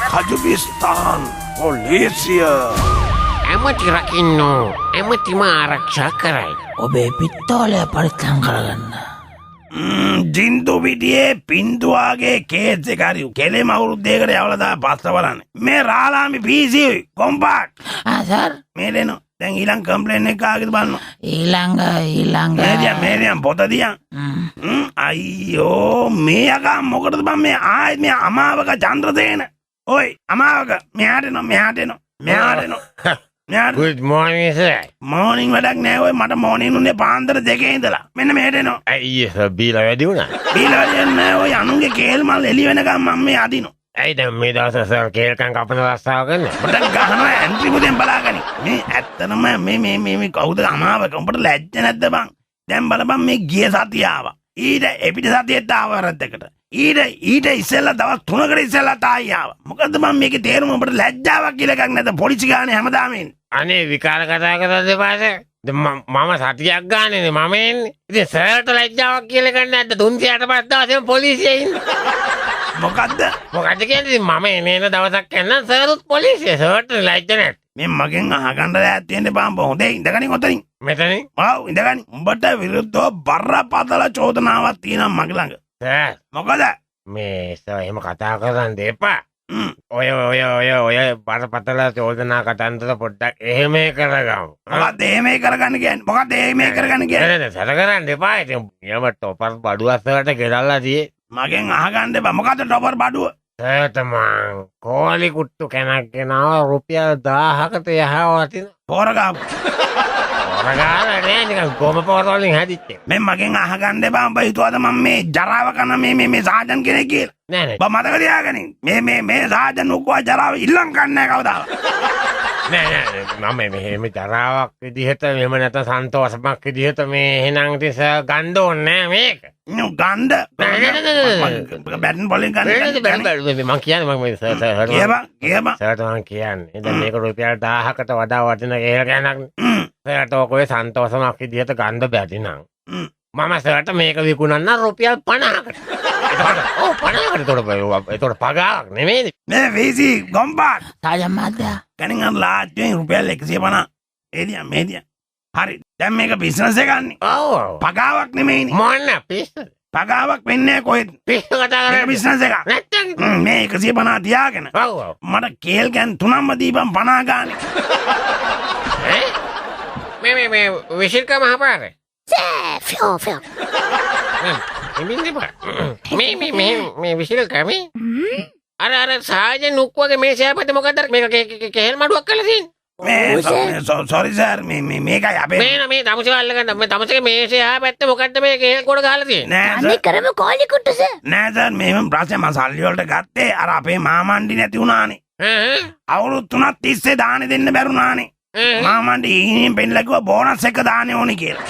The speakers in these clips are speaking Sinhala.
කජුබිස්තාන් පොලිසිය ඇමති රකින්න ඇමතිම ආරක්ෂා කරයි. ඔබේ පිත්තෝලය පරිත්තම් කරගන්න. ජින්තු පිටියේ පින්තුවාගේ කේස් එක හරි කෙලෙම අවුරුද්දේකට යවලදා පස්ස බලන්න. මේ රාලාමි පීසියුයි කොම්පාක්. සර් මේ දෙනවා. දැන් ඊළඟ කම්ප්ලේන් එක ආගෙද බලන්න. ඊළඟ මේදියන් පොත දියන්. අයියෝ මේ යකා මොකටද බං මේ ආයෙත් මේ අමාවක චන්ද්‍රසේන. ඔයි අමාවක මෙහාට එනවා. Good morning sir. මෝනින් වැඩක් නෑ ඔය මට මෝනින් උනේ පාන්දර 2 ඉඳලා. මෙන්න මෙහෙට එනවා. අයියේ සර් බීලා වැඩි වුණා. බීලා වැඩි නෑ ඔය අනුන්ගේ කේල් මල් එළි වෙනකම් මම මේ අදිනවා. ඇයි දැන් මේ දවස් සර් කේල්කම් කපන රස්සාව කරන්නේ? පොඩක් ගහනවා ඇන්ට්‍රි පුතෙන් බලාගනි. මේ ඇත්තටම මේ කවුද අමාවක උඹට ලැජ්ජ නැද්ද බං? දැන් බලපන් මේ ගිය සතිය ආවා. ඊට එපිට සතියෙත් ආව වරද්දකට. ඊට ඉස්සෙල්ලා දවස් 3කට ඉස්සෙල්ලා තායි ආවා. මොකද්ද මම මේකේ තේරුම උඹට ලැජ්ජාවක් කියලා එකක් නැද්ද? පොලිසි ගානේ හැමදාම එන්නේ. අනේ විකාර කතා කරද්දී පාසේ මම සතියක් ගානේ මම එන්නේ. ඉතින් සර්ට ලැජ්ජාවක් කියලා එකක් නැද්ද? 365 දවසෙම පොලිසියේ ඉන්නේ. මොකද්ද කියන්නේ මම එනේන දවසක් යනවා සර්ත් පොලිසිය සර්ට ලැජ්ජ නැහැ. මේ මගෙන් අහගන්න දෙයක් තියෙන්න බාම්බ හොඳේ ඉඳගනින් ඔතනින්. මෙතනින්? ඔව් ඉඳගනින්. උඹට විරුද්ධව බරපතල චෝදනාවක් තියෙනවා මගේ ළඟ. සර් මොකද? මේ සර් එහෙම කතා කරන්න එපා. ඔය බරපතල චෝදනා කතන්දර පොඩ්ඩක් එහෙම කරගමු. මොකද්ද එහෙම කරගන්න කියන්නේ? නෑ සර කරන්න එපා. ඉතින් නියම ටොපර් බඩුවක් සර්ට ගෙනල්ලා තියෙන්නේ. මගෙන් අහගන්න එපා. මොකද්ද ටොපර් බඩුව? සර්ට මං කෝලි කුට්ටු කෙනෙක් ගෙනාවා රුපියල් 1000කට යහව වටින. පොරගම්. පොරගාල නෑ නිකන් ගොම පොර වලින් හැදිච්ච. මේ මගෙන් අහගන්න එපා. උඹ හිතුවද මම මේ ජරාව කන මේ සාජන් කෙනෙක් කියලා? නෑ බා මතක තියාගනින්. මේ සාජන් උක්වා ජරාව ඉල්ලම් කන්නේ කවදාවත්. නෑ මම මෙහෙම ජරාවක් විදිහට එහෙම නැත්නම් සන්තෝෂමක් විදිහට මේ එහෙනම් ඉතින් සර් ගන්න ඕනේ නෑ මේක. ගන්න බැටන් බෝලින් ගන්න මං කියන්නේ මම සර් කියපන් සර්ට මං කියන්නේ දැන් මේක රුපියල් 1000කට වඩා වටින කේල් ගණනක් සර්ට ඔකේ සන්තෝෂමක් විදිහට ගන්න බැරි නම් මම සර්ට මේක විකුණන්න රුපියල් 50කට. ඒතකොට පගාවක් නෙමෙයි. මේ වීසි ගොම්පාක් සාජන් මහත්තයා කණින් අර ලාච්චුවෙන් රුපියල් 150. මේදියා. හරි. දැන් මේක බිස්නස් එකන්නේ. ඔව්. පගාවක් නෙමෙයිනේ. මොන්න පිස්සු. පගාවක් වෙන්නේ කොහෙද? පිස්සු කතා කරන්නේ බිස්නස් එක. නැත්තම් මේ 150 තියාගෙන. ඔව්. මට කේල් ගන්න 3ක්ම දීපන් 50 ගානේ. මේ විශිල්ක මහපාරේ. ෆියෝ මේ විශිල්ක මේ අර සාජන් නුක්වගේ මේ සෑපත මොකද්ද මේක කේල් මඩුවක් කරලා තියෙන්නේ. සෝරි සර් මේකයි අපේ මේ තමුසේ අල්ලගන්න මේ තමුසේ මේසේ ආ පැත්ත මොකද්ද මේ කේල් කොට ගහලා තියෙන්නේ. අනේ කරමු කෝලි කුට්ටු සර්. නෑ සර් මේ ප්‍රශ්නේ මම සල්ලි වලට ගත්තේ අර අපේ මාමණ්ඩි නැති වුණානේ. අවුරුදු 3ක් තිස්සේ දානේ දෙන්න බැරුණානේ. මාමණ්ඩි ඊනින් පෙන්නලා කිව්වා බෝනස් එක දාන්නේ ඕනේ කියලා.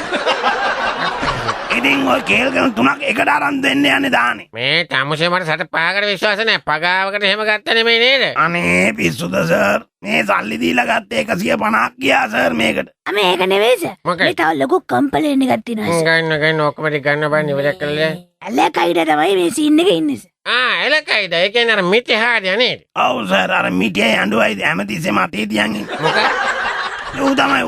ඉතින් ඔය කේල් ගන්න 3ක් එකට අරන් දෙන්න යන්නේ දානේ. මේ තමුසේ මට සත පහකට විශ්වාස නැහැ. පගාවකට එහෙම ගත්ත නෙමෙයි නේද? අනේ පිස්සුද සර්. මේ සල්ලි දීලා ගත්තේ 150ක් ගියා සර් මේකට. මේක නෙවෙයි සර්. මේ තව ලොකු කම්පලේන් එකක් තියෙනවා. ගන්න ඔක්කොම ටික ගන්න බෑ ඉවරයක් කළා. ඇලකයිද තමයි මේ සීන් එකේ ඉන්නේ සර්. එලකයිද? ඒ කියන්නේ අර මිටි හාරිය නේද? ඔව් සර් අර මිටියේ ඇඬුවයි හැමතිස්සෙම අතේ තියන් ඉන්නේ. මොකක්ද? ඌ තමයි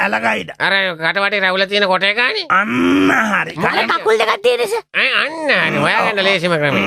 ඇලකයිද. අර කටවටේ රැවුල තියෙන කොටේ ගානේ. අන්න හරි. කකුල් දෙකක් තියෙන සර්. අන්න හොයාගන්න ලේසිම ක්‍රමය.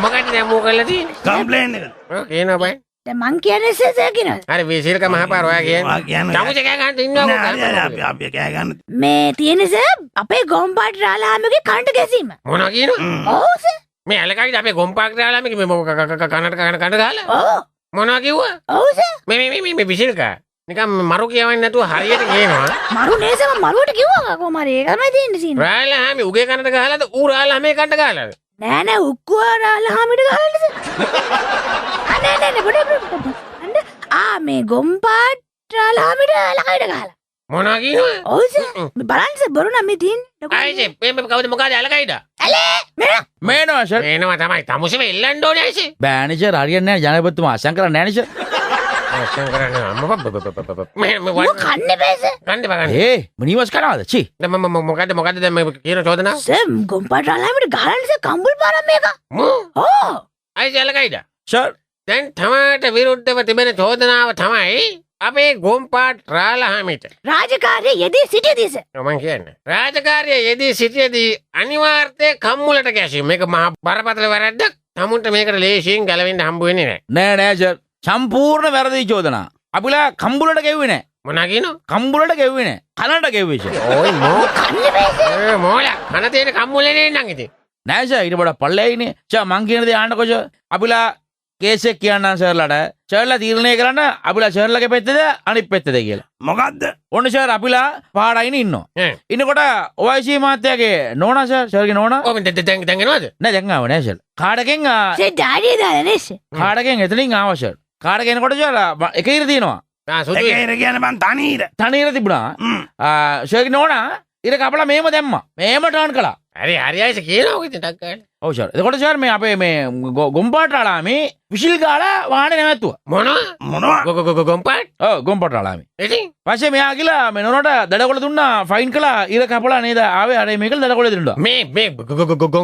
මොකක්ද දැන් මෝ කරලා තියෙන්නේ? කම්ප්ලේන් එක. ඔව් කියනවා බයි. දැන් මං කියන්නේ සර් කියනවා. හරි විශිල්ක මහපාර ඔයා කියන්නේ. තමුසේ කෑ ගන්න ඉන්නවා අපි කෑ ගන්න. මේ තියෙන සර් අපේ ගොම්පාට රාලාමගේ කනට ගැසීම. මොනවා කියනවා? ඔව් සර්. මේ ඇලකයිද අපේ ගොම්පාක් දාලාමගේ මේ කනට ගහලා? ඔව්. මොනවා කිව්වා? ඔව් සර්. මේ විශිල්ක නිකන් මරු කියවන්නේ නැතුව හරියට කියනවා. මරු නේසම මරුවට කිව්වා කොහමද ඒකමයි තියෙන්නේ සීන්. රාලාමි උගේ කනට ගහලාද ඌ රාලාමේ කනට ගහලාද? නෑ උක්කුව රාලාමිට ගහලාද සර්? නෑ පොඩ මේ ගොම්පාට රාලාමිට ලකයිට ගහලා. මොනවා කියනවා? ඔව් සර්. බලන්න සර් බොරු නම් මේ තියෙන්නේ. ආයිසේ මේ කවුද මොකද ඇලකයිද? ඇලේ මේනවා සර්. මේනවා තමයි තමුසෙම එල්ලන්න ඕනේ ආයිසේ. බෑනේ සර් හරියන්නේ නැහැ ජනපතිතුමා අසං කරන්නේ නැහැ නේ සර්. අසං කරන්නේ මේ කන්නේ බෑ සර්. කන්නේ බගන්නේ. ඒ මනිවස් කරනවද චි මොකද්ද දැන් මේ කියන චෝදනාව? සර් ගොම්පාට රාලාමිට ගහලා සර් කම්බුල් පාරම් මේක. මෝ ඕ අයි එලකයිද සර් දැන් තමාට විරුද්ධව තිබෙන චෝදනාව තමයි අපේ ගොම්පාට් රාලහාමිට රාජකාරිය යෙදී සිටියදීස. මම කියන්නේ රාජකාරිය යෙදී සිටියේදී අනිවාර්යයෙන් කම්මුලට ගැසීම මේක මහා බරපතල වැරද්දක්. තමුන්ට මේකට ලේසියෙන් ගැලවෙන්න හම්බ වෙන්නේ නැහැ. නෑ සර් සම්පූර්ණ වැරදි චෝදනා. අපිලා කම්බුලට ගෙව්වේ නෑ. මොනා කියනෝ කම්බුලට ගෙව්වේ නෑ. කනට ගෙව්වේ සර්. ඕයි මෝලා කන තියෙන කම්මුලේ නෙන්නම් ඉතින්. නෑ සර් ඊට වඩා පල්ලෙයිනේ. සර් මං කියන දේ අහන්නකෝ සර්. අපිලා කේස් එක කියන්නම් සර්ලාට. සර්ලා තීරණය කරන්න අපිලා සර්ලාගේ පැත්තේද අනිත් පැත්තේද කියලා. මොකද්ද ඔන්න සර් අපිලා පාඩයිනේ ඉන්නවා. ඉන්නකොට OIC මහත්තයාගේ නෝනා සර්ගේ නෝනා ඔබ දැන් එනවද? නෑ දැන් ආව නෑ සර්. කාඩකින් සේ ඩාඩිය දාලා නේද? කාඩකින් එතනින් ආව සර්. කාඩක එනකොට සර් එක ඉර තියෙනවා. සුදු ඒකේර කියන බං තනීර. තනියර තිබුණා. සර්ගේ නෝනා ඉර කපලා මේම දැම්මා. මේම ටර්න් කළා. හරි අයිස කියනවා ඉතින් ටක් ගාලා. ඔව් සර්. එතකොට සර් මේ අපේ මේ ගොම්පාටාලාමේ විසිල් ගාලා වාහනේ නැවැත්තුවා. මොනවා ගොම්පාට්? ඔව් ගොම්පාටාලාමේ. ඉතින් පස්සේ මෙයා ගිලා මේ නෝනට දඩකොළ දුන්නා ෆයින් කළා ඉර කපලා නේද ආවේ අර මේකල දඩකොළ දෙන්නවා. මේ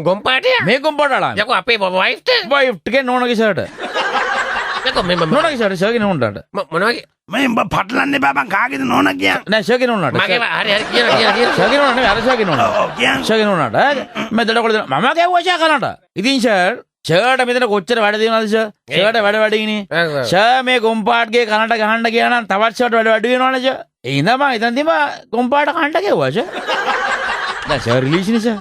ගොම්පාටය? මේ ගොම්පාටාලාමේ. යකෝ අපේ වයිෆ්ට? වයිෆ්ට ගේ නෝනගේ සර්ට. යකෝ මේ නෝනගේ සර්ට සර්ගේ නෝනට. මොනවා මේ උඹ පටලන්න එපා බං කාගේද නෝන කියන්න. නෑ සර්ගේ නෝනට. මගේ හරි කියන සර්ගේ නෝන නෙවෙයි අර සර්ගේ නෝන. ඔව් කියන්න. සර්ගේ නෝනට මේ දඩකොළ දෙනවා. මම ගැව්වා ෂා කනට. ඉතින් සර් ෂර්ට මෙතන කොච්චර වැඩ දෙනවද සර්? ෂර්ට වැඩ වැඩිනේ. ෂර් මේ ගොම්පාට්ගේ කනට ගහන්න ගියා නම් තවත් ෂර්ට වැඩ වැඩි වෙනවනේ සර්. ඒ ඉඳම ඉතින් තිබා ගොම්පාට කනට ගැව්වා සර්. දැන් සර් රිලීස් නේ සර්.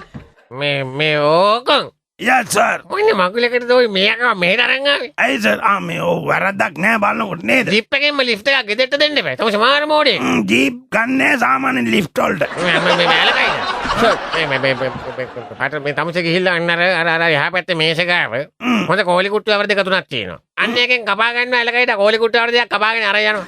මේ ඕකන් yes sir. මොන්නේ මගුලකට ඔය මෙයාක මෙහෙට අරන් ආවේ. ඇයි සර් මේ ඔව් වැරද්දක් නෑ බලනකොට නේද? ජීප් එකෙන්ම ලිෆ්ට් එකක් ගෙදරට දෙන්න බෑ. තම සමාර මෝඩේ. ජීප් ගන්නෑ සාමාන්‍ය ලිෆ්ට් වලට. මේ ඇලකයිද? සර් මේ තමුසේ ගිහිල්ලා අර එහා පැත්තේ මේස ගාව හොඳ කෝලි කුට්ටු වර දෙක තුනක් තියෙනවා. අන්න එකෙන් කපා ගන්න ඇලකයිද කෝලි කුට්ටු වර දෙකක් කපාගෙන අර යනවා.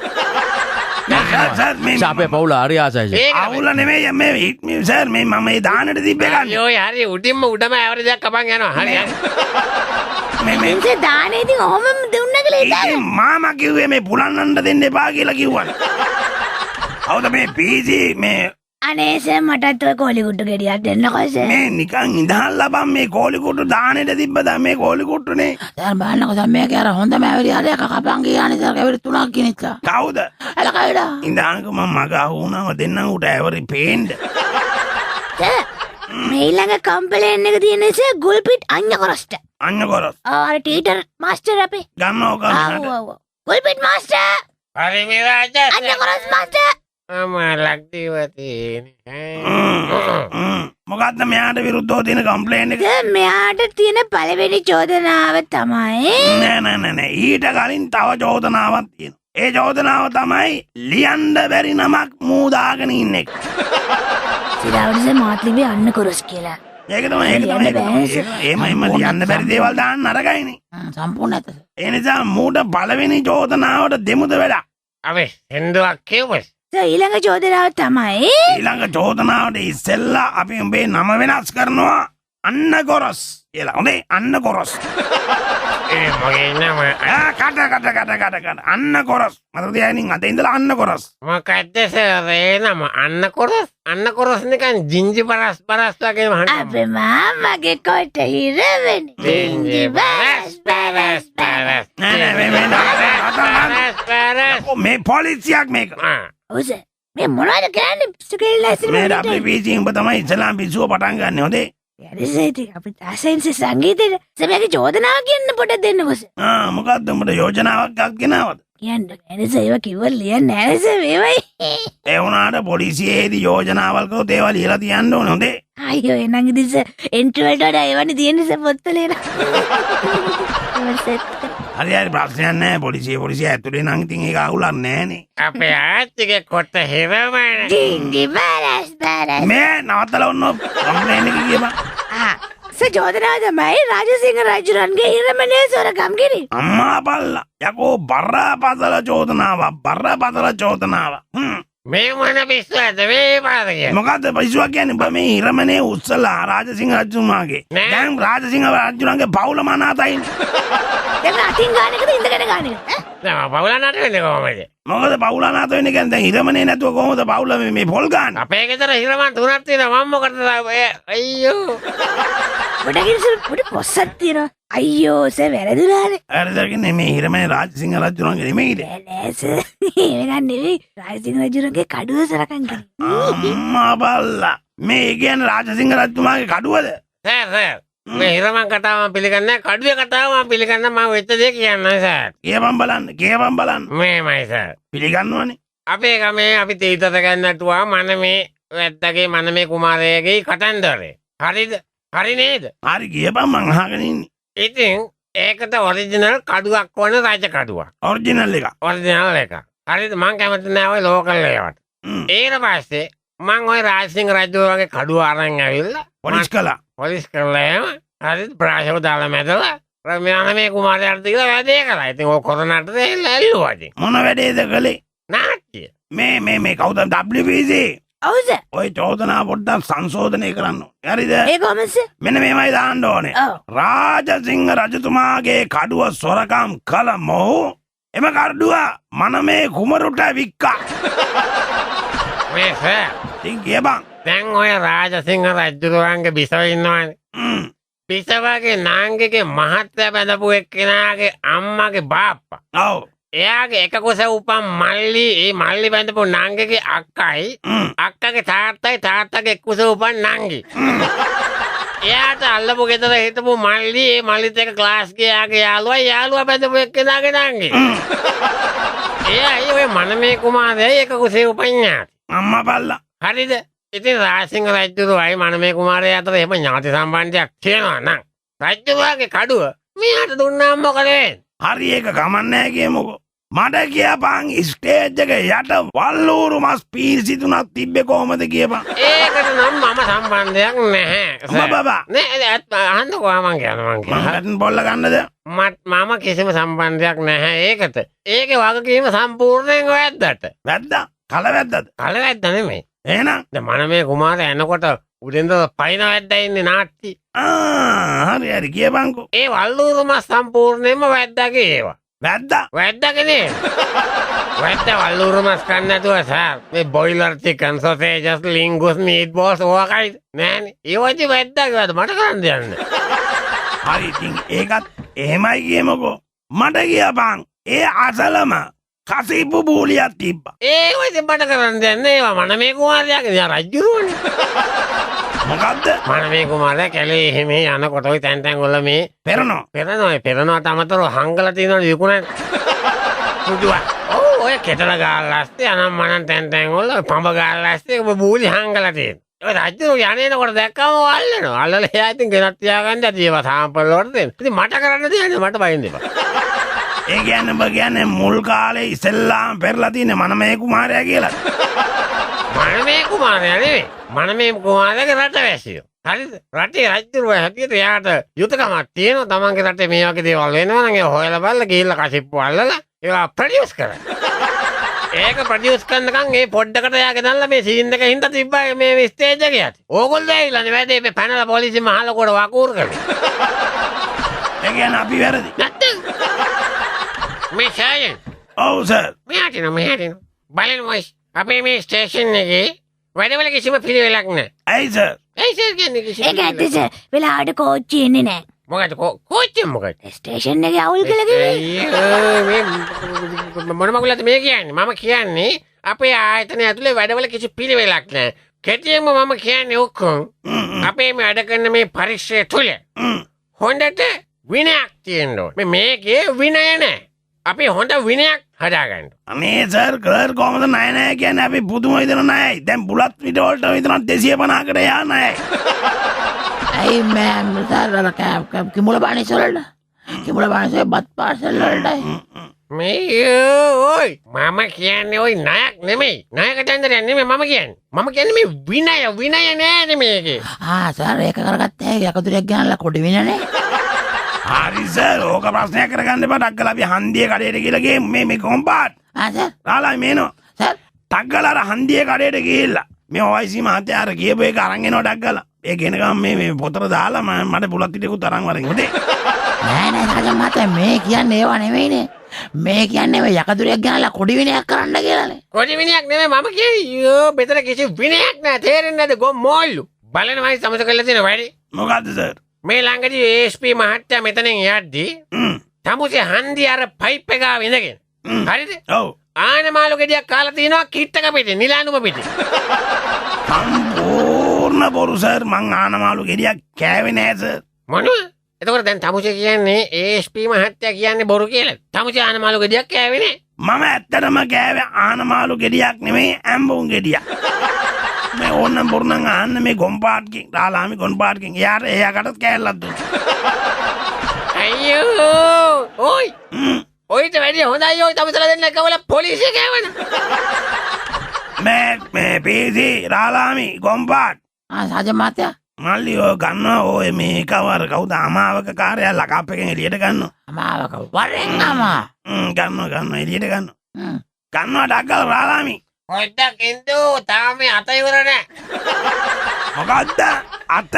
සර් මේ අපේ පවුල හරි ආසයි සර්. අවුල නෙමෙයි මේ සර් මේ මම මේ දානෙට තිබ්බේ ගන්න. අයියෝ හරි උඩින්ම උඩම ඇවරේජ් එකක් කපන් යනවා. හරි මේ ඉතින් දානේ ඉතින් ඔහොම දුන්න කියලා හිතන්න. ඉතින් මාමා කිව්වේ මේ පුලන්නන්න දෙන්න එපා කියලා කිව්වනේ. හවුද මේ පීසි මේ අනේ සර් මටත් ඔය කෝලිකුට්ටු ගෙඩියක් දෙන්නකෝ සර්. මේ නිකන් ඉඳහන් ලබන් මේ කෝලිකුට්ටු දානෙට තිබ්බද මේ කෝලිකුට්ටුනේ. දැන් බලන්නකෝ දැන් මේක අර හොඳම ඇවරි හරි එක කපන් ගියානේ සර් ඇවරි 3ක් කිනිච්චා. කවුද? එලකයිද? ඉඳහන්ක මම මග අහුණාම දෙන්නම් උට ඇවරි පේන්න. මේ ළඟ කම්පලේන් එක තියෙන සර් ගුල්පිට් අඤ්ඤකොරස්ට. අඤ්ඤකොරස්. අර ටීචර් මාස්ටර් අපේ. ගන්නව ගන්නට. ආව් ගුල්පිට් මාස්ටර්. හරි මේ රාජා අඤ්ඤකොරස් මාස්ටර්. අමාලක් දිවතිනේ. මොකද්ද මෙයාට විරුද්ධව තියෙන කම්ප්ලේන් එක? සර් මෙයාට තියෙන පළවෙනි චෝදනාව තමයි නෑ ඊට කලින් තව චෝදනාවක් තියෙනවා. ඒ චෝදනාව තමයි ලියන්න බැරි නමක් මූ දාගෙන ඉන්න එක. සිරාවඩස මාත්ලිබේ අන්න කොරස් කියලා. ඒක තමයි එහෙම ලියන්න බැරි දේවල් දාන්න නරකයිනේ. සම්පූර්ණ නැත. ඒ නිසා මූට පළවෙනි චෝදනාවට දෙමුද වැඩක්. අවේ හෙන්දුවක් කියවස්. ඊළඟ චෝදනාව තමයි ඊළඟ චෝදනාවට ඉස්සෙල්ලා අපි උඹේ නම වෙනස් කරනවා අන්න කොරස් කියලා. හොඳේ අන්න කොරස්. ඒ මගේ නම කට අන්න කොරස්. මතක තියාගන්න අද ඉඳලා අන්න කොරස්. මොකද්ද සර් ඒ නම අන්න කොරස් නිකන් ජින්ජි පරස් වගේ මහන්න. අපේ මාමගේ කොට හිරවෙන්නේ. ජින්ජි පරස්. මේ පොලිසියක් මේක. ඔව් සර්. මේ මොනවද කියන්නේ පිස්සුකෙල්ලා මේ අපේ පීසි උඹ තමයි ඉස්ලාම් පිස්සුව පටන් ගන්න හොඳේ. යරිසයිති අපි තාසෙන්ස සංගීතයට සැබෑගේ චෝදනාව කියන්න පොඩ දෙන්නකොස. මොකක්ද උඹට යෝජනාවක් ගෙනාවද? කියන්න එනිස ඒව කිව්වල් ලියන්න නැස මේවයි. ඒ වුණාට පොලිසියේදී යෝජනාවල් කරොත් ඒවා ලියලා තියන්න ඕනේ හොඳේ. අයියෝ එනං ඉතින් එන්ට්‍රි වලට වඩා ඒවනේ තියෙන නිසා පොත්වල එන. හරි ප්‍රශ්නයක් නැහැ පොලිසිය ඇතුලේ නම් ඉතින් ඒක අහුලක් නැහනේ. අපේ ආච්චිගේ කොට හිරවන්නේ. ජින්ජි බරස්. මේ නවත්තලා ඔන්න කම්ප්ලේන් එක කියපන්. චෝදනාව තමයි රාජසිංහ රජුරන්ගේ හිරමනේ සොරකම් කිරීම. අම්මා බල්ලා යකෝ බරපතල චෝදනාවක්. මේ මොන පිස්සුවද මේ පාරේ? මොකද්ද පිස්සුවක් කියන්නේ? උඹ මේ හිරමනේ උස්සලා රාජසිංහ රජතුමාගේ. දැන් රාජසිංහ රජුණන්ගේ පවුල මනාතයිනේ. දැන් අතින් ගාන එකද ඉඳගෙන ගාන එකද? නෑ පවුල නට වෙන්නේ කොහමද? මොකද පවුල අනාත වෙන්නේ කියන්නේ දැන් හිරමනේ නැතුව කොහොමද පවුල මේ පොල් ගන්න? අපේ ගෙදර හිරමන් තුනක් තියෙනවා මම මොකටද අයියෝ ගොඩකින් පොඩි පොස්සක් තියෙනවා. අයියෝ සර් වැරදුනානේ. අරදගෙන මේ හිරමනේ රාජසිංහ රජුණන්ගේ නෙමෙයිද? නෑ සර්. මේක නෙවෙයි. රාජසිංහ රජුගේ කඩුව සලකන් කරේ. අම්මා බල්ලා මේ කියන්නේ රාජසිංහ රජතුමාගේ කඩුවද? සර් මේ හිරමන් කතාව මම පිළිගන්නේ නැහැ. කඩුවේ කතාව මම පිළිගන්න මම වෙච්ච දේ කියන්නේ සර්. කියපම් බලන්න. මේමයි සර්. පිළිගන්නවනේ. අපේ ගමේ අපි තීතත ගන්නටුවා මනමේ වැද්දගේ මනමේ කුමාරයාගේ කතන්දරේ. හරිද? හරි නේද? හරි කියපම් මං අහගෙන ඉන්නේ. ඉතින් ඒකට ඔරිජිනල් කඩුවක් වන රජ කඩුවක්. ඔරිජිනල් එක. ඔරිජිනල් එක. හරිද? මං කැමති නෑ ඔය ලෝකල් ඒවට. ඊට පස්සේ මං ඔය රාජසිංහ රජුගේ කඩුව අරන් ඇවිල්ලා පොලිස් කළා. පොලිස් කරලා හරිද? ප්‍රාශව දාලා මැදලා මනමේ කුමාරයාට දීලා වැඩේ කළා. ඉතින් ඔය කොරෝනාට දෙල්ල ඇල්ලුවා ඉතින්. මොන වැඩේද කළේ? නාට්‍ය. මේ කවුද WBC? ඔව් සර්. ඔය චෝදනා පොඩ්ඩක් සංශෝධනය කරන්න ඕනේ. හරිද? ඒ කොහමද සර්? මෙන්න මේමයි දාන්න ඕනේ. ඔව්. රාජසිංහ රජතුමාගේ කඩුව සොරකම් කළ මොහු එම කඩුව මනමේ කුමරුට වික්කා. මේ සර් ඉතින් කියපන්. දැන් ඔය රාජසිංහ රජුගේ බිසව ඉන්නවනේ. බිසවගේ නාංගගේ මහත්තයා බඳපු එක්කෙනාගේ අම්මගේ බාප්පා. ඔව්. එයාගේ එක කුස උපන් මල්ලි ඒ මල්ලි බඳපු නංගගේ අක්කයි අක්කගේ තාත්තගේ කුස උපන් නංගි. එයාට අල්ලපු ගෙදර හිටපු මල්ලි ඒ මල්ලිත් එක ක්ලාස් ගියාගේ යාළුවා බඳපු එක්කෙනාගේ නංගි. එයා ඔය මනමේ කුමාරයයි එක කුසේ උපන් ඥාති. අම්මා බල්ලා. හරිද? ඉතින් රාජසිංහ රජුරුවයි මනමේ කුමාරයා අතර එහෙම ඥාති සම්බන්ධයක් තියෙනවා නම් රජුරුවගේ කඩුව මෙයාට දුන්නාම මොකද වෙන්නේ? හරි ඒක කමන්නේ කියමුකෝ. මට කියපන් ස්ටේජ් එක යට වල්ලූරු මස් පීසි තුනක් තිබ්බේ කොහමද කියපන්. ඒකට නම් මම සම්බන්ධයක් නැහැ. බබා. නෑ අහන්නකෝ මං කියනවා. මං බොල්ල ගන්නද? මම කිසිම සම්බන්ධයක් නැහැ ඒකට. ඒකේ වගකීම සම්පූර්ණයෙන් වැද්දට. වැද්දා? කල වැද්දද? කල වැද්ද නෙමෙයි. එහෙනම් දැන් මනමේ කුමාරයා එනකොට උදෙන්ද පයින් වැද්දා ඉන්නේ නාට්ටි. හරි කියපන්කෝ. ඒ වල්ලූරු මස් සම්පූර්ණයෙන්ම වැද්දාගේ ඒවා. වැද්දාගේ නේ. වැද්දා වල්ලූරු මස් කන්න නැතුව සර් මේ බොයිලර් චිකන් සොසේජස් ලින්ගුස් මීට් බෝල්ස් ඕකයි නෑනේ. ඒවයි වැද්දාගේ වැඩ මට කරන්න දෙන්න. හරි ඉතින් ඒකත් එහෙමයි කියමුකෝ. මට කියපන් ඒ අසලම කසීපු බූලියක් තිබ්බා. ඒවයි මට කරන්න දෙන්න ඒවා මනමේ කුමාරයාගේ රජුරුවනේ. මොකද්ද? මනමේ කුමාරයා කැලේ එහෙම යනකොට ඔය තැන් වල මේ පෙරනවාට අමතරව හංගලා තියෙනවා විකුණන. සුදුවා. ඔය කෙතල ගාල්ලා ඇස්තේ අනම් මනන් තැන් වල පඹ ගාල්ලා ඇස්තේ බූලි හංගලා තියෙනවා. ඔය රජුරු යන්නේනකොට දැක්කම වල්ලනවා. අල්ලලා එයා ඉතින් ගෙනත් තියාගන්න ඇති ඒවා සාම්පල් වලට දෙන්න. ඉතින් මට කරන්න දෙන්නේ මට බයින්න එපා. ඒ කියන්නේ මුල් කාලේ ඉස්සෙල්ලාම පෙරලා තියෙන මනමේ කුමාරයා කියලා. මනමේ කුමාරයා නෙවෙයි. මනමේ කුමාරයාගේ රටවැසියෝ. හරිද? රටේ රජුරුව හැටියට එයාට යුතුයකමක් තියෙනවා. තමන්ගේ රටේ මේ වගේ දේවල් වෙනවා නම් ඒ හොයලා බලලා ගිහිල්ලා කසිප්පු අල්ලලා ඒවා ප්‍රොඩියුස් කරන්න. ඒක ප්‍රොඩියුස් කරනකම් ඒ පොඩ්ඩකට එයා ගෙනල්ලා මේ සීන් එක හින්දා තිබ්බා මේ ස්ටේජ් එකේ යටි. ඕගොල්ලෝ ඇවිල්ලානේ වැඩේ මේ පැනලා පොලිසිය මහලකොට වකූර් කළේ. ඒ කියන්නේ අපි වැරදි. නැත්නම් මේ ෂායන්. ඔව් සර්. මෙහාටින. බලන්න අපේ මේ ස්ටේෂන් එකේ වැඩවල කිසිම පිළිවෙලක් නැහැ. ඇයි සර්? ඇයි සර් කියන්නේ කිසිම ඒක ඇත්ත සර්. වෙලාවට කෝච්චි එන්නේ නැහැ. මොකද කෝච්චිය මොකද? ස්ටේෂන් එකේ අවුල් කියලා කිව්වේ. මොන මගුලද මේ කියන්නේ? මම කියන්නේ අපේ ආයතනය ඇතුලේ වැඩවල කිසි පිළිවෙලක් නැහැ. කෙටියෙන්ම මම කියන්නේ ඔක්කොම අපේ මේ වැඩ කරන මේ පරිශ්‍රය තුල හොඳට විනයක් තියෙන්න ඕනේ. මේකේ විනය නැහැ. අපි හොඳ විනයක් හදාගන්න. අනේ සර් කලර් කොහමද ණය නැහැ කියන්නේ අපි පුදුම විදින ණයයි. දැන් බුලත් පිට වලට විතර 250කට යා ණයයි. ඇයි මෑම් සර් කිමුල බානේ සරල. කිමුල බානේ බත් පාර්සල් වලටයි. මේ ඔයි මම කියන්නේ ඔයි ණයක් නෙමෙයි. ණයක තැන්දරයක් නෙමෙයි මම කියන්නේ. මම කියන්නේ මේ විනය නෑනේ මේකේ. සර් ඒක කරගත්තා යකදුරයක් ගන්නලා කොඩි විනනේ. හරි සර් ඕක ප්‍රශ්නයක් කරගන්න එපා. ටක් ගාලා අපි හන්දියේ කඩේට ගිහලා ගියේ මේ කොම්පාට්. සර්. රාලයි මේනෝ. සර්. ටක් ගාලා අර හන්දියේ කඩේට ගිහිල්ලා මේ ඔයිසි මහත්තයා අර කියපු එක අරන් එනවා ටක් ගාලා. ඒ කෙනකම් මේ පොතර දාලා මට බුලත් පිටකුත් අරන් වරන් හොදේ. නෑ රාජා මහත්තයා මේ කියන්නේ ඒවා නෙවෙයිනේ. මේ කියන්නේ මේ යකදුරයක් ගන්නලා කොඩි විනයක් කරන්න කියලානේ. කොඩි විනයක් නෙමෙයි මම කියන්නේ මෙතන කිසි විනයක් නෑ. තේරෙන්නේ නැද්ද ගොම් මොල්ලු. බලනවායි සමස කළා තියෙන වැඩි. මොකද්ද සර්? මේ ළඟදී ASP මහත්තයා මෙතනින් යද්දී තමුසේ හන්දිය අර පයිප් එක ගාව ඉඳගෙන හරිද? ඔව්. ආනමාළු ගෙඩියක් කාලා තිනවා කිට්ටක පිටින් නිලානුම පිටින්. සම්පූර්ණ බොරු සර්. මං ආනමාළු ගෙඩියක් කෑවේ නෑ සර්. මොනවා? එතකොට දැන් තමුසේ කියන්නේ ASP මහත්තයා කියන්නේ බොරු කියලා. තමුසේ ආනමාළු ගෙඩියක් කෑවේ නෑ. මම ඇත්තටම කෑවේ ආනමාළු ගෙඩියක් නෙමෙයි ඇම්බුන් ගෙඩියක්. මේ ඕන්නම් බොරුනම් ආන්න මේ ගොම්පාට්කින් රාලාමි ගොම්පාට්කින් එයාට එයාකටත් කෑල්ලක් දුන්නා. අයියෝ! ඔයි! ඔයිට වැඩිය හොඳයි ඔය තමුසලා දෙන්න කවල පොලිසිය කෑවන. මේ PC රාලාමි ගොම්පාට් සාජ මහත්තයා මල්ලි ඔය ගන්නවා ඔය මේ කවර කවුද අමාවක කාර්යය ලකප් එකෙන් එළියට ගන්නවා. අමාවක වරෙන් අමා. ගන්නවා එළියට ගන්නවා. ගන්නවා ඩක්කල් රාලාමි. පොඩ්ඩක් ඉඳු තාම මේ අත ඉවර නෑ. මොකද්ද අත?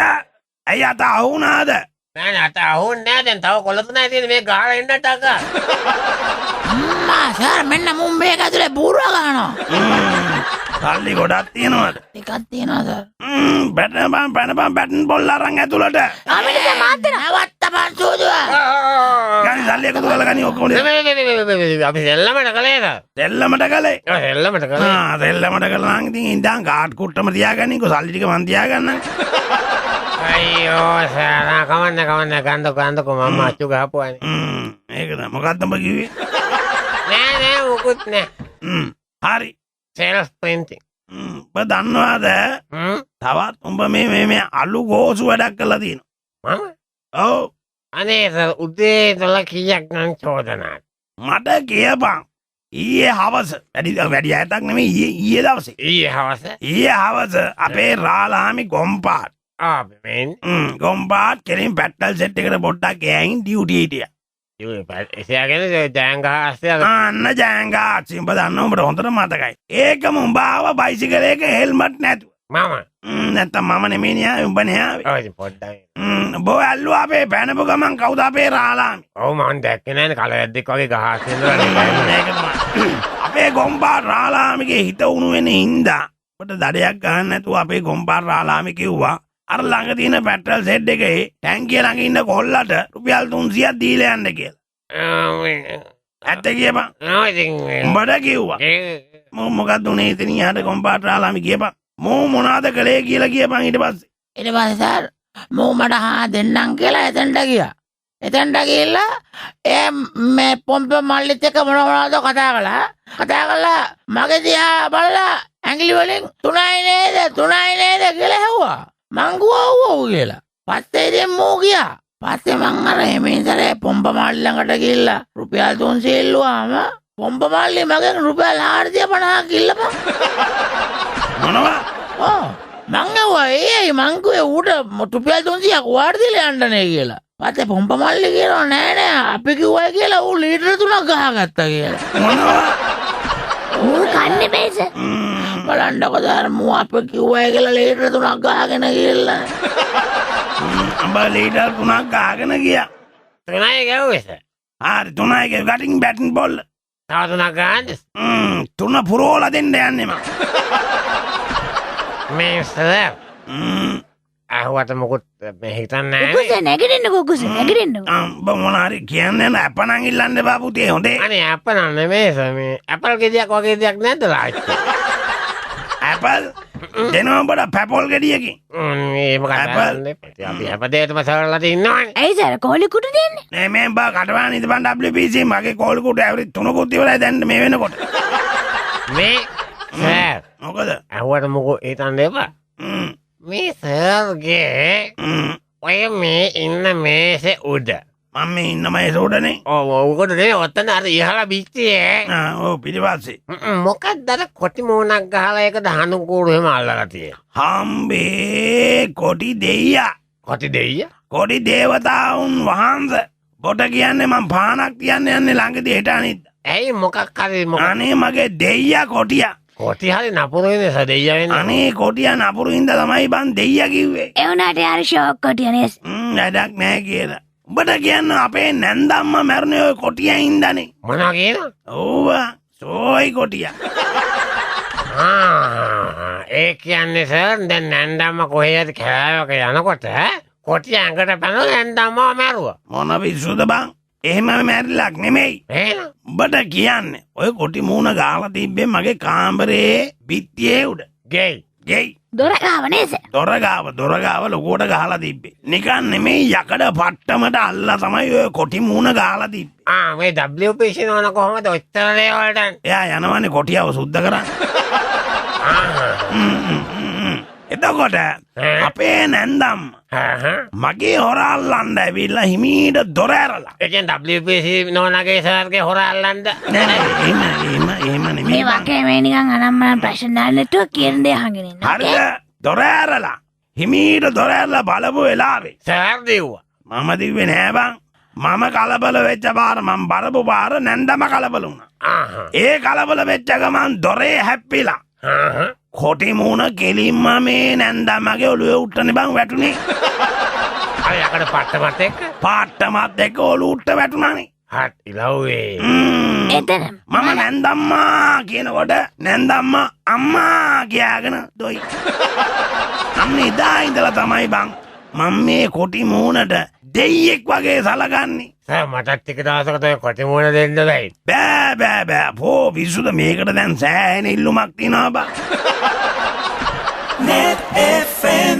ඇයි අත අහුණාද? නෑ අත අහුන්නේ නෑ දැන් තව කොළ තුනයි තියෙන්නේ මේ ගහලා එන්නට අක්කා. අම්මා සර් මෙන්න මුම් මේක ඇතුලේ බූරුව ගන්නවා. සල්ලි ගොඩක් තියෙනවද? ටිකක් තියෙනවා සර්. පැනපන් බැටන් බොල් අරන් ඇතුළට. අපිට මාත්‍ර නවත්තපන් සූදුව. ගනි සල්ලි එකතු කරලා ගනි ඔක්කොම. අපි සෙල්ලමට කළේ නේද? දෙල්ලමට කලේ. සෙල්ලමට කළේ. දෙල්ලමට කළා නම් ඉතින් ඉඳන් කාඩ් කුට්ටම තියාගන්නකෝ සල්ලි ටික මන් තියාගන්නම්. අයියෝ සරා කවන්න ගන්දකෝ මම අච්චු ගහපුවානේ. ඒකද මොකක්ද ඔබ කිව්වේ? නෑ මොකුත් නෑ. හරි. සෙල්ෆ් ප්‍රින්ටිං. ඔබ දන්නවද? තවත් උඹ මේ අලු ගෝසු වැඩක් කරලා තියෙනවා. මම? ඔව්. අනේ සර් උදේ ඉඳලා කීයක් නම් චෝදනාද? මට කියපන්. ඊයේ හවස වැඩි ඇතක් නෙමෙයි ඊයේ දවසේ. ඊයේ හවස අපේ රාලාමි ගොම්පාට්. මෙන් ගොම්පාට් කෙලින් පැට්ටල් සෙට් එකට පොඩ්ඩක් ගෑයින් ඩියුටි හිටියා. එසයාගෙන ජයංගහාස්ය අන්න ජයංගාච්චි උඹ දන්න උඹට හොඳට මතකයි. ඒකම උඹ ආව බයිසිකලයක හෙල්මට් නැතුව. නැත්තම් මම නෙමෙයි ආවේ උඹනේ ආවේ. පොඩ්ඩයි. බෝ ඇල්ලුවා අපේ පැනපු ගමන් කවුද අපේ රාලාමි? ඔව් මං දැක්කේ නෑනේ කලවැද්දෙක් වගේ ගහස් වෙනවා. ඒක තමයි. අපේ ගොම්පාට් රාලාමිගේ හිත උණු වෙන හින්දා අපිට දඩයක් ගන්න නැතුව අපේ ගොම්පාට් රාලාමි කිව්වා අර ළඟ තියෙන පෙට්‍රල් සෙට් එකේ ටැංකිය ළඟ ඉන්න කොල්ලට රුපියල් 300ක් දීලා යන්න කියලා. ඇත්ත කියපන්. උඹට කිව්වා. මොකක්ද උනේ ඉතින් යාට ගොම්පාට් රාලාමි කියපන්. මෝ මොනවාද කළේ කියලා කියපන් ඊට පස්සේ. ඊට පස්සේ සර් මෝ මට හා දෙන්නම් කියලා එතනට ගියා. එතනට ගිහිල්ලා මේ පොම්ප මල්ලිත් එක්ක මොනවද කතා කළා මගේ දිහා බලලා ඇඟිලි වලින් තුනයි නේද කියලා ඇහුවා. මං ගුවෝ කියලා. පස්සේ ඉතින් මෝ ගියා. පස්සේ මං අර එමෙන්තරේ පොම්ප මල්ලි ළඟට ගිහිල්ලා රුපියල් 300 ඉල්ලුවාම පොම්ප මල්ලි මගෙන් රුපියල් 450 කිල්ලපන්. මොනවා? මං ඇහුවා මං කිව්වේ ඌට රුපියල් 300ක් වාඩි දීලා යන්නනේ කියලා. පස්සේ පොම්ප මල්ලි කියනවා නෑ අපි කිව්වයි කියලා ඌ ලීටර 3ක් ගහගත්තා කියලා. මොනවා? ඌ කන්නේ බේස. බලන්නකො දාර මූ අපි කිව්වයි කියලා ලීටර 3ක් ගහගෙන ගිහලා. අඹ ලීටර 3ක් ගහගෙන ගියා. 3යි ගැව්වේ සර්. හරි 3යි ගේ ගටින් බැටන් බෝල්. තව 3ක් ගහන්න. 3 පුරෝලා දෙන්න යන්නේ මම. මේ සර්. අහුවට මොකුත් හිතන්නේ නැගිටින්න කුකුස නැගිටින්න. උඹ මොන හරි කියන්නේ නැහැ අප්පණන් ඉල්ලන්න එපා පුතේ හොඳේ. අනේ අප්පණන් නෙමෙයි සර් මේ ඇපල් ගෙඩියක් වගේ දෙයක් නැද්ද ලාච්චි? ඇපල් දෙනවා උඹට පැපොල් ගෙඩියකින්. මේ මොකක්ද අපි හැපදේටම සරලලා තින්නවනේ. ඇයි සර් කෝලි කුඩු දෙන්නේ? නේ මේ බා කටවාන ඉදපන් WPC මගේ කෝල් කුඩු ඇවරි 3කුත් ඉවරයි දැන් මේ වෙනකොට. මේ සර් මොකද? අහුවට මොකෝ හිතන්න එපා. මේ සර්ගේ ඔය මේ ඉන්න මේසේ උඩ මම මේ ඉන්න මේසේ උඩනේ. ඔව් ඔකට නේ ඔතන අර ඉහළ පිටියේ. ඔව් පිටිපස්සේ. මොකක්ද අර කොටි මූණක් ගහලා ඒක දහනු කූරු එහෙම අල්ලලා තියෙන්නේ. හම්බේ කොටි දෙයියා. කොටි දෙයියා? කොටි දේවතාවුන් වහන්සේ. පොට කියන්නේ මම පානක් තියන්න යන්නේ ළඟදී හෙට අනිද්දා. ඇයි මොකක් හරි මොකක්? අනේ මගේ දෙයියා කොටියා. කොටි හරි නපුරු වෙන්නේ සර් දෙයියා වෙන්නේ. අනේ කොටියා නපුරු හින්දා තමයි බන් දෙයියා කිව්වේ. ඒ උනාට යාර ෂොක් කොටියා නේ. වැඩක් නැහැ කියලා. උඹට කියන්න අපේ නැන්දම්මා මැරුණේ ඔය කොටියා හින්දානේ. මොනවා කියනවා? ඔව් සෝයි කොටියා. ඒ කියන්නේ සර් දැන් නැන්දම්මා කොහේ හරි කෑවක යනකොට කොටිය ඇඟට පැනලා නැන්දම්මව මැරුවා. මොන පිස්සුද බං? එහෙම මැරිලක් නෙමෙයි. එහෙනම් උඹට කියන්නේ ඔය කොටි මූණ ගාලා තිබ්බේ මගේ කාමරේ බිත්තියේ උඩ. ගෙයි. ගෙයි. දොරකාව නේස දොර ගාව ලොකුවට ගහලා තිබ්බේ. නිකන් නෙමෙයි යකඩ පට්ටමට අල්ලා තමයි ඔය කොටි මූණ ගාලා තිබ්බේ. මේ WPC නෝන කොහොමද ඔච්චර දේවල්ට? එයා යනවනේ කොටියව සුද්ධ කරන්න. එතකොට අපේ නැන්දම් මගේ හොර අල්ලන්න ඇවිල්ලා හිමීට දොර ඇරලා. එතෙන් WPC නෝනගේ සර්ගේ හොර අල්ලන්නද? නෑ එහෙම නෙමෙයි. මේ වගේ මේ නිකන් අනම්මන ප්‍රශ්න දාන්න නැතුව කියන දේ අහගෙන ඉන්න. හරිද? දොර ඇරලා හිමීට දොර ඇරලා බලපු වෙලාවේ සර් දිව්වා. මම දිව්වේ නෑ බං. මම කලබල වෙච්ච පාර මම බරපු පාර නැන්දම කලබල වුණා. ඒ කලබල වෙච්ච ගමන් දොරේ හැප්පිලා. කොටි මූණ කෙලින්ම මේ නැන්දමගේ ඔළුවේ උට්ටනේ බං වැටුනේ. අය යකඩ පට්ටමත් එක්ක පාට්ටමත් එක්ක ඔළුව උට්ට වැටුණානේ. හත් ඉලව්වේ. එතන මම නැන්දම්මා කියනකොට නැන්දම්මා අම්මා කියාගෙන දොයි. අන්න එදා ඉඳලා තමයි බං මම මේ කොටි මූණට දෙයියෙක් වගේ සලකන්නේ. සර් මටත් ටික දවසකට ඔය කොටි මූණ දෙන්න බැයි. බෑ පෝ විසුද මේකට දැන් සෑහෙන ඉල්ලුමක් තියෙනවා බං. Net FM